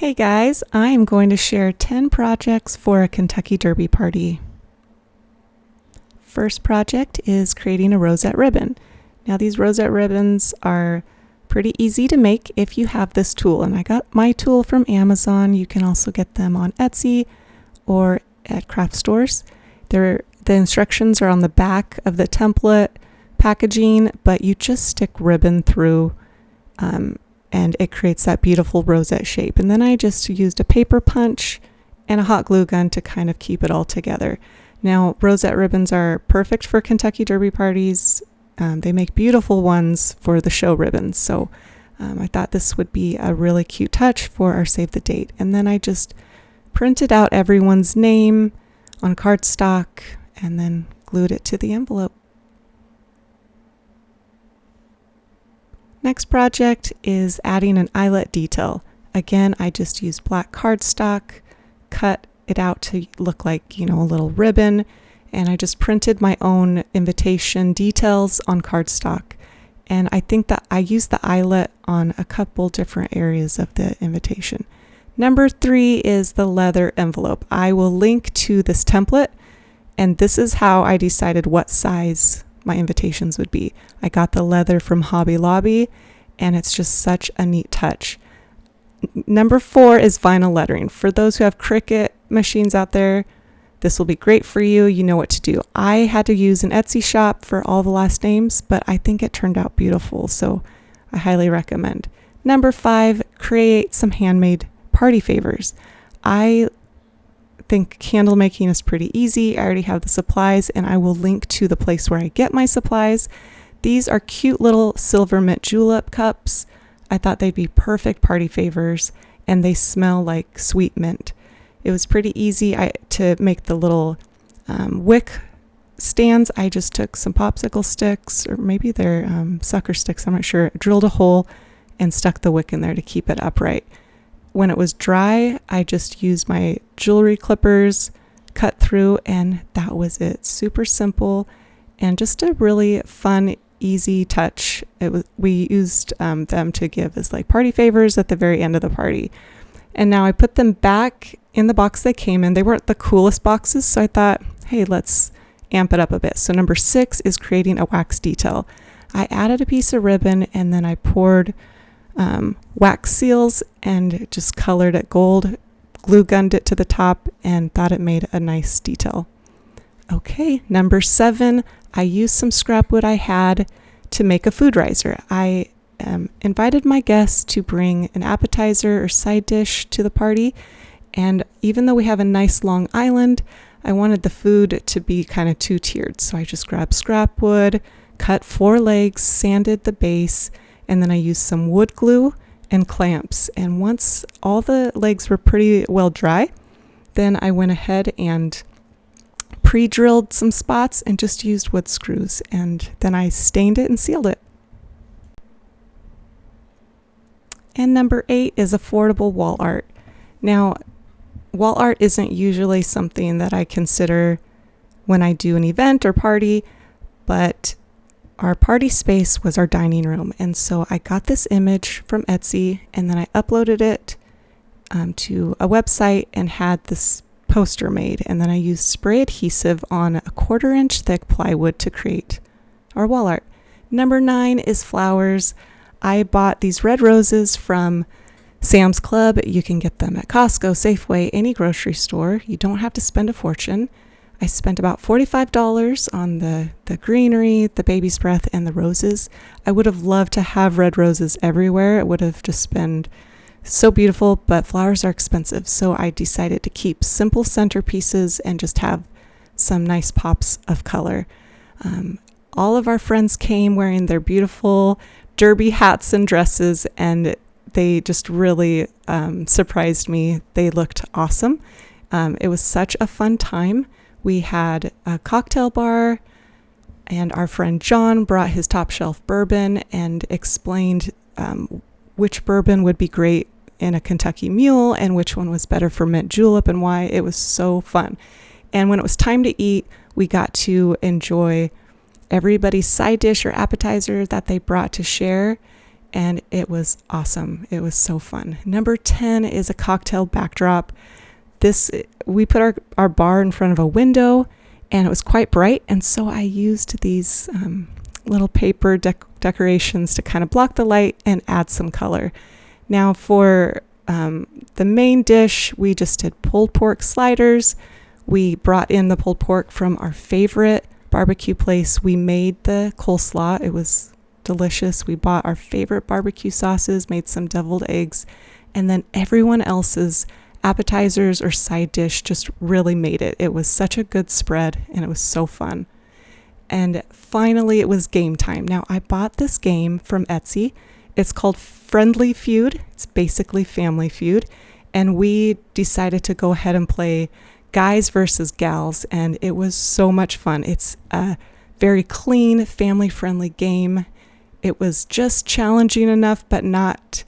Hey guys, I'm going to share 10 projects for a Kentucky Derby party. First project is creating a rosette ribbon. Now these rosette ribbons are pretty easy to make if you have this tool, and I got my tool from Amazon. You can also get them on Etsy or at craft stores. The instructions are on the back of the template packaging, but you just stick ribbon through and it creates that beautiful rosette shape. And then I just used a paper punch and a hot glue gun to kind of keep it all together. Now, rosette ribbons are perfect for Kentucky Derby parties. They make beautiful ones for the show ribbons. So I thought this would be a really cute touch for our save the date. And then I just printed out everyone's name on cardstock and then glued it to the envelope. Next project is adding an eyelet detail. Again, I just used black cardstock, cut it out to look like, a little ribbon, and I just printed my own invitation details on cardstock. And I think that I used the eyelet on a couple different areas of the invitation. Number 3 is the leather envelope. I will link to this template, and this is how I decided what size my invitations would be. I got the leather from Hobby Lobby, and it's just such a neat touch. Number 4 is vinyl lettering. For those who have Cricut machines out there, this will be great for you. You know what to do. I had to use an Etsy shop for all the last names, but I think it turned out beautiful, so I highly recommend. Number 5, create some handmade party favors. I think candle making is pretty easy. I already have the supplies, and I will link to the place where I get my supplies. These are cute little silver mint julep cups. I thought they'd be perfect party favors, and they smell like sweet mint. It was pretty easy to make the little wick stands. I just took some popsicle sticks, or maybe they're sucker sticks, I'm not sure, drilled a hole and stuck the wick in there to keep it upright. When it was dry, I just used my jewelry clippers, cut through, and that was it. Super simple and just a really fun, easy touch. We used them to give as like party favors at the very end of the party. And now I put them back in the box they came in. They weren't the coolest boxes, so I thought, hey, let's amp it up a bit. So number 6 is creating a wax detail. I added a piece of ribbon, and then I poured wax seals and just colored it gold, glue gunned it to the top, and thought it made a nice detail. Okay, number 7, I used some scrap wood I had to make a food riser. I invited my guests to bring an appetizer or side dish to the party, and even though we have a nice long island, I wanted the food to be kind of 2-tiered. So I just grabbed scrap wood, cut 4 legs, sanded the base, and then I used some wood glue and clamps. And once all the legs were pretty well dry, then I went ahead and pre-drilled some spots and just used wood screws. And then I stained it and sealed it. And number 8 is affordable wall art. Now, wall art isn't usually something that I consider when I do an event or party, but our party space was our dining room, and so I got this image from Etsy, and then I uploaded it to a website and had this poster made, and then I used spray adhesive on a 1/4 inch thick plywood to create our wall art. Number 9 is flowers. I bought these red roses from Sam's Club. You can get them at Costco, Safeway, any grocery store. You don't have to spend a fortune. I spent about $45 on the greenery, the baby's breath, and the roses. I would have loved to have red roses everywhere. It would have just been so beautiful, but flowers are expensive. So I decided to keep simple centerpieces and just have some nice pops of color. All of our friends came wearing their beautiful derby hats and dresses, and they just really surprised me. They looked awesome. It was such a fun time. We had a cocktail bar, and our friend John brought his top shelf bourbon and explained which bourbon would be great in a Kentucky Mule and which one was better for mint julep and why. It was so fun. And when it was time to eat, we got to enjoy everybody's side dish or appetizer that they brought to share. and it was awesome. It was so fun. Number 10 is a cocktail backdrop. We put our bar in front of a window, and it was quite bright, and so I used these little paper decorations to kind of block the light and add some color. Now for the main dish, we just did pulled pork sliders. We brought in the pulled pork from our favorite barbecue place. We made the coleslaw. It was delicious. We bought our favorite barbecue sauces, made some deviled eggs, and then everyone else's appetizers or side dish just really made it. It was such a good spread, and it was so fun. And finally, it was game time. Now, I bought this game from Etsy. It's called Friendly Feud. It's basically Family Feud. And we decided to go ahead and play guys versus gals, and it was so much fun. It's a very clean, family-friendly game. It was just challenging enough, but not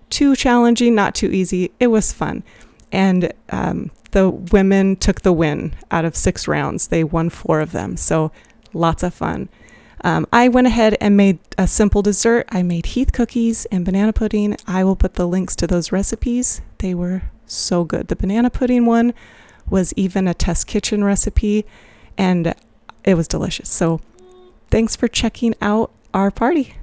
too challenging, not too easy. It was fun. And the women took the win out of 6 rounds. They won 4 of them, so lots of fun. I went ahead and made a simple dessert. I made Heath cookies and banana pudding. I will put the links to those recipes. They were so good. The banana pudding one was even a test kitchen recipe, and it was delicious. So thanks for checking out our party.